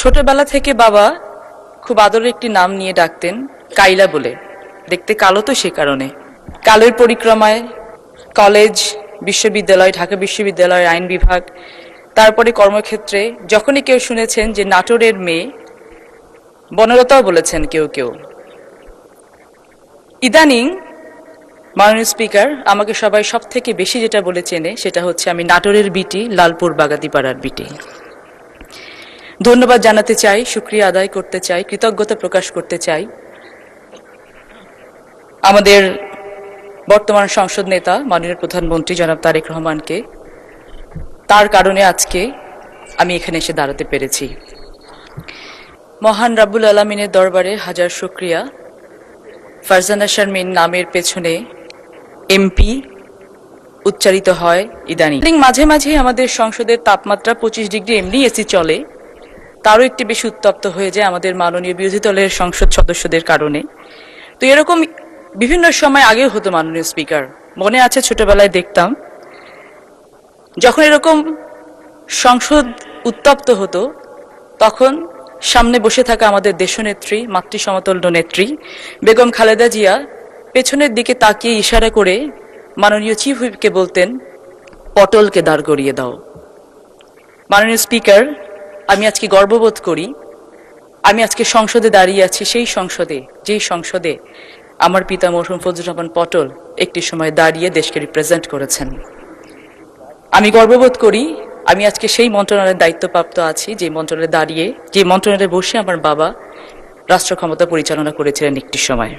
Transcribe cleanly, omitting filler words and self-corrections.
ছোটবেলা থেকে বাবা খুব আদরের একটি নাম নিয়ে ডাকতেন, কাইলা বলে। দেখতে কালো তো সে কারণে। কালের পরিক্রমায় কলেজ, বিশ্ববিদ্যালয়, ঢাকা বিশ্ববিদ্যালয়ের আইন বিভাগ, তারপরে কর্মক্ষেত্রে যখনই কেউ শুনেছেন যে নাটোরের মেয়ে, বনলতাও বলেছেন কেউ কেউ। ইদানিং মাননীয় স্পিকার, আমাকে সবাই সব থেকে বেশি যেটা বলে চেনে সেটা হচ্ছে আমি নাটোরের বিটি, লালপুর বাগাতিপাড়ার বিটি। ধন্যবাদ জানাতে চাই, শুকরিয়া আদায় করতে চাই, কৃতজ্ঞতা প্রকাশ করতে চাই আমাদের বর্তমান সংসদ নেতা মাননীয় প্রধানমন্ত্রী জনাব তারেক রহমানকে। তার কারণে আজকে আমি এখানে এসে দাঁড়াতে পেরেছি। মহান রাব্বুল আলামিনের দরবারে হাজার শুকরিয়া। ফারজানা শারমিন নামের পেছনে এমপি উচ্চারিত হয় ইদানিং। মাঝে মাঝে আমাদের সংসদের তাপমাত্রা 25 ডিগ্রি এমনি এসি চলে, তারও একটি বেশি উত্তপ্ত হয়ে যায় আমাদের মাননীয় বিরোধী দলের সংসদ সদস্যদের কারণে। তো এরকম বিভিন্ন সময় আগে হতো মাননীয় স্পিকার, মনে আছে ছোটবেলায় দেখতাম যখন এরকম সংসদ উত্তপ্ত হতো তখন সামনে বসে থাকা আমাদের দেশনেত্রী, মাতৃ সমতুল্য নেত্রী বেগম খালেদা জিয়া পেছনের দিকে তাকিয়ে ইশারা করে মাননীয় চিফ হুইপকে বলতেন, পটলকে দাঁড় করিয়ে দাও। মাননীয় স্পিকার, আমি আজকে গর্ববোধ করি আমি আজকে সংসদে দাঁড়িয়ে আছি, সেই সংসদে যেই সংসদে আমার পিতা মরহুম ফজলুর রহমান পটল একটি সময় দাঁড়িয়ে দেশকে রিপ্রেজেন্ট করেছেন। আমি গর্ববোধ করি আমি আজকে সেই মন্ত্রণালয়ের দায়িত্বপ্রাপ্ত আছি, যে মন্ত্রণালয়ে দাঁড়িয়ে, যে মন্ত্রণালয়ে বসে আমার বাবা রাষ্ট্র ক্ষমতা পরিচালনা করেছিলেন একটি সময়।